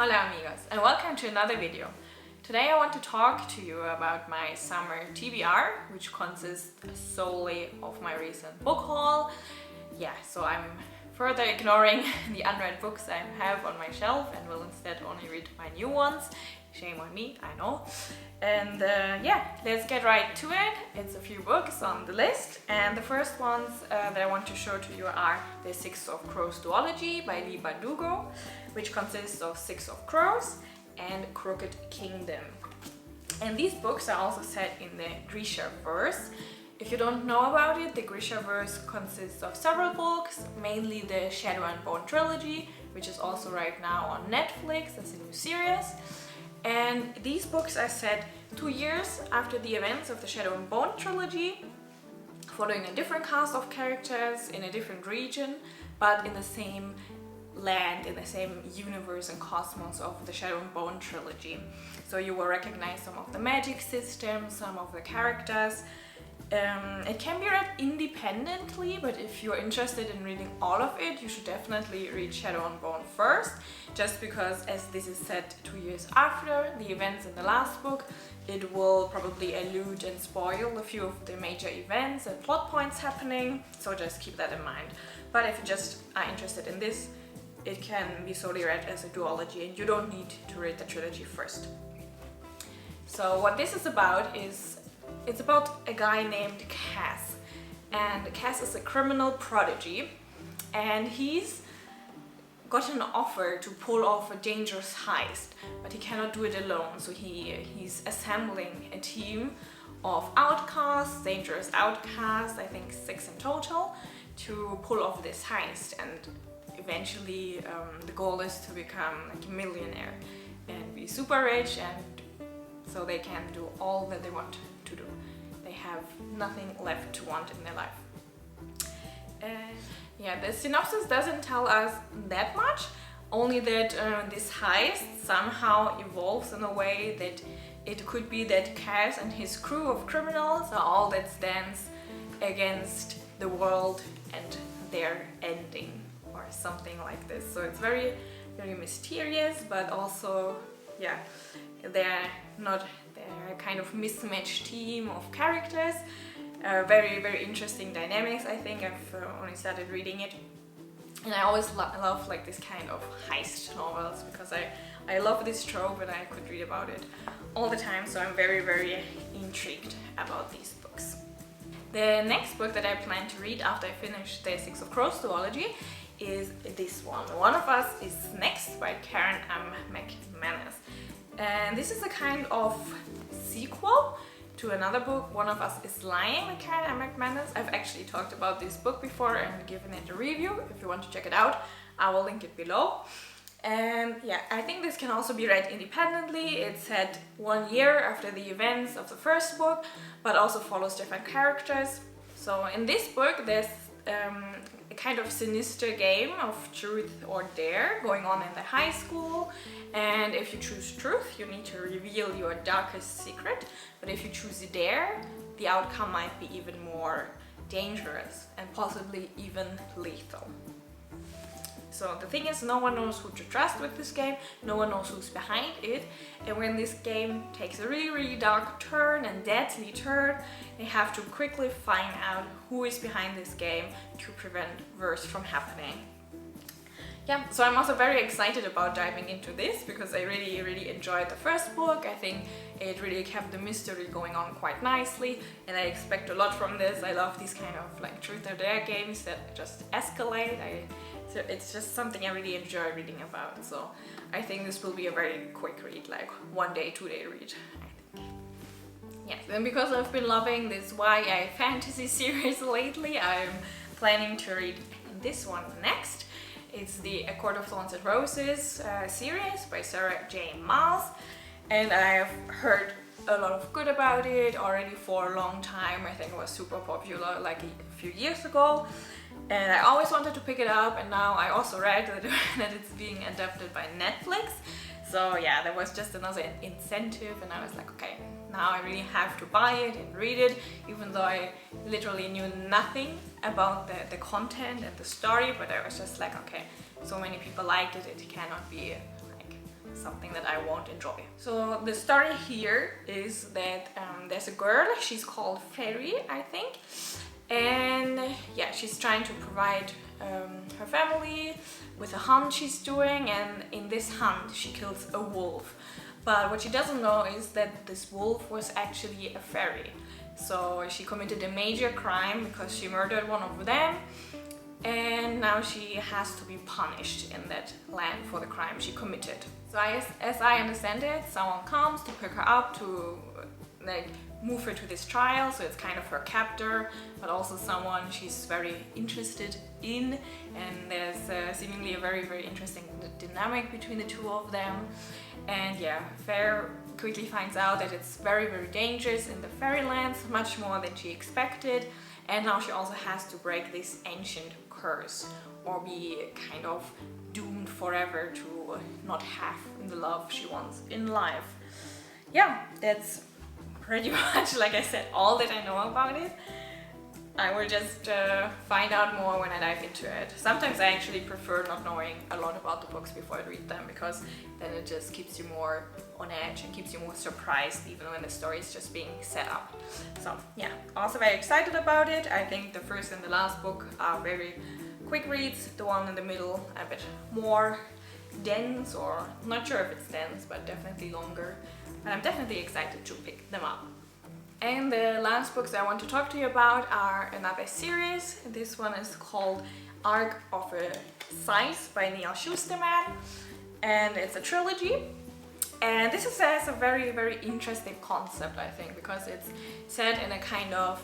Hola amigos, and welcome to another video. Today I want to talk to you about my summer TBR, which consists solely of my recent book haul. Yeah, so I'm further ignoring the unread books I have on my shelf and will instead only read my new ones. Shame on me, I know. And yeah, let's get right to it. It's a few books on the list, and the first ones that I want to show to you are The Six of Crows duology by Lee Bardugo, which consists of Six of Crows and Crooked Kingdom. And these books are also set in the Grisha-verse. If you don't know about it, the Grisha-verse consists of several books, mainly the Shadow and Bone trilogy, which is also right now on Netflix as a new series. And these books are set 2 years after the events of the Shadow and Bone trilogy, following a different cast of characters in a different region, but in the same land, in the same universe and cosmos of the Shadow and Bone trilogy. So you will recognize some of the magic systems, some of the characters. It can be read independently, but if you're interested in reading all of it, you should definitely read Shadow and Bone first, just because as this is set 2 years after the events in the last book, it will probably allude and spoil a few of the major events and plot points happening, so just keep that in mind. But if you just are interested in this, it can be solely read as a duology and you don't need to read the trilogy first. So what this is about is it's about a guy named Cass, and Cass is a criminal prodigy, and he's got an offer to pull off a dangerous heist, but he cannot do it alone, so he's assembling a team of outcasts, dangerous outcasts, I think 6 in total, to pull off this heist, and eventually the goal is to become like a millionaire and be super rich, and so they can do all that they want to do. They have nothing left to want in their life. Yeah, the synopsis doesn't tell us that much, only that this heist somehow evolves in a way that it could be that Cass and his crew of criminals are all that stands against the world and their ending, or something like this. So it's very, very mysterious, but also, yeah, they're a kind of mismatched team of characters. Very, very interesting dynamics, I think. I've only started reading it. And I always love like this kind of heist novels, because I love this trope and I could read about it all the time. So I'm very, very intrigued about these books. The next book that I plan to read after I finish the Six of Crows duology is this one. One of Us is Next by Karen M. McManus. And this is a kind of sequel to another book, One of Us is Lying by Karen M. McManus. I've actually talked about this book before and given it a review. If you want to check it out, I will link it below. And yeah, I think this can also be read independently. It's set 1 year after the events of the first book, but also follows different characters. So in this book, there's a kind of sinister game of truth or dare going on in the high school, and if you choose truth, you need to reveal your darkest secret, but if you choose dare, the outcome might be even more dangerous and possibly even lethal. So the thing is, no one knows who to trust with this game, no one knows who's behind it, and when this game takes a really, really dark turn and deadly turn, they have to quickly find out who is behind this game to prevent worse from happening. Yeah, so I'm also very excited about diving into this, because I really, really enjoyed the first book. I think it really kept the mystery going on quite nicely, and I expect a lot from this. I love these kind of like truth or dare games that just escalate. So it's just something I really enjoy reading about. So I think this will be a very quick read, like 1 day, 2 day read, I think. Yes, and because I've been loving this YA fantasy series lately, I'm planning to read this one next. It's the A Court of Thorns and Roses series by Sarah J. Maas, and I've heard a lot of good about it already for a long time. I think it was super popular like a few years ago, and I always wanted to pick it up, and now I also read that it's being adapted by Netflix. So yeah, there was just another incentive, and I was like, okay, now I really have to buy it and read it, even though I literally knew nothing about the content and the story, but I was just like, okay, so many people liked it, it cannot be like something that I won't enjoy. So the story here is that there's a girl, she's called Fairy, I think, and yeah, she's trying to provide her family with a hunt she's doing, and in this hunt she kills a wolf. But what she doesn't know is that this wolf was actually a fairy. So she committed a major crime because she murdered one of them, and now she has to be punished in that land for the crime she committed. So as I understand it, someone comes to pick her up to like move her to this trial, so it's kind of her captor, but also someone she's very interested in, and there's seemingly a very, very interesting dynamic between the two of them. And yeah, Fair quickly finds out that it's very, very dangerous in the fairylands, much more than she expected, and now she also has to break this ancient curse or be kind of doomed forever to not have the love she wants in life. Yeah, that's pretty much, like I said, all that I know about it. I will just find out more when I dive into it. Sometimes I actually prefer not knowing a lot about the books before I read them, because then it just keeps you more on edge and keeps you more surprised even when the story is just being set up. So yeah, also very excited about it. I think the first and the last book are very quick reads. The one in the middle a bit more dense, or not sure if it's dense, but definitely longer. And I'm definitely excited to pick them up. And the last books I want to talk to you about are another series. This one is called Arc of a Scythe by Neil Schusterman, and it's a trilogy. And this has a very, very interesting concept, I think, because it's set in a kind of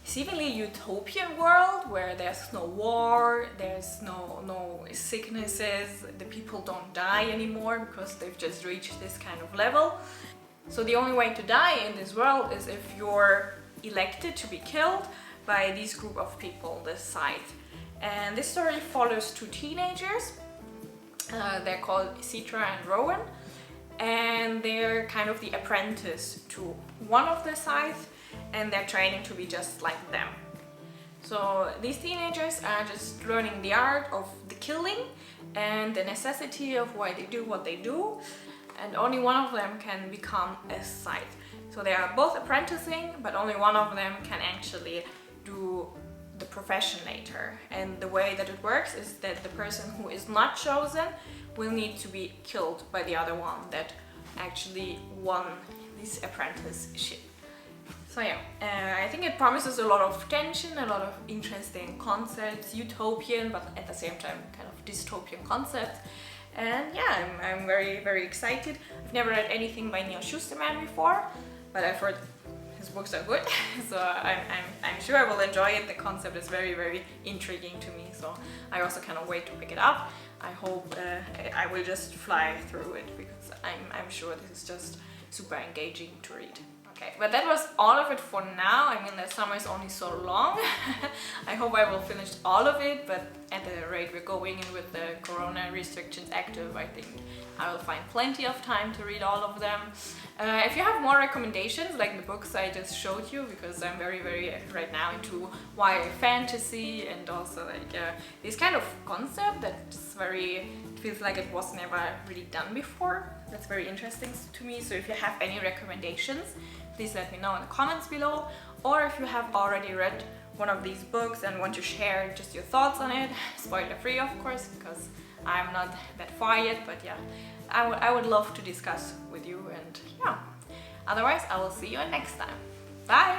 seemingly utopian world where there's no war, there's no sicknesses, the people don't die anymore because they've just reached this kind of level. So the only way to die in this world is if you're elected to be killed by this group of people, the Scythe. And this story follows two teenagers. They're called Citra and Rowan, and they're kind of the apprentice to one of the Scythe, and they're training to be just like them. So these teenagers are just learning the art of the killing and the necessity of why they do what they do, and only one of them can become a Scythe. So they are both apprenticing, but only one of them can actually do the profession later. And the way that it works is that the person who is not chosen will need to be killed by the other one that actually won this apprenticeship. So yeah, I think it promises a lot of tension, a lot of interesting concepts, utopian, but at the same time kind of dystopian concepts. And yeah, I'm very, very excited. I've never read anything by Neil Schusterman before, but I've heard his books are good, so I'm sure I will enjoy it. The concept is very, very intriguing to me, so I also cannot wait to pick it up. I hope I will just fly through it, because I'm sure this is just super engaging to read. Okay, but that was all of it for now. I mean, the summer is only so long. I hope I will finish all of it, but at the rate we're going in with the corona restrictions active, I think I will find plenty of time to read all of them. If you have more recommendations, like the books I just showed you, because I'm very, very right now into YA fantasy, and also like this kind of concept that is very, it feels like it was never really done before. That's very interesting to me. So if you have any recommendations, please let me know in the comments below, or if you have already read one of these books and want to share just your thoughts on it, spoiler free of course, because I'm not that far yet, but yeah, I would love to discuss with you. And yeah, otherwise I will see you next time. Bye!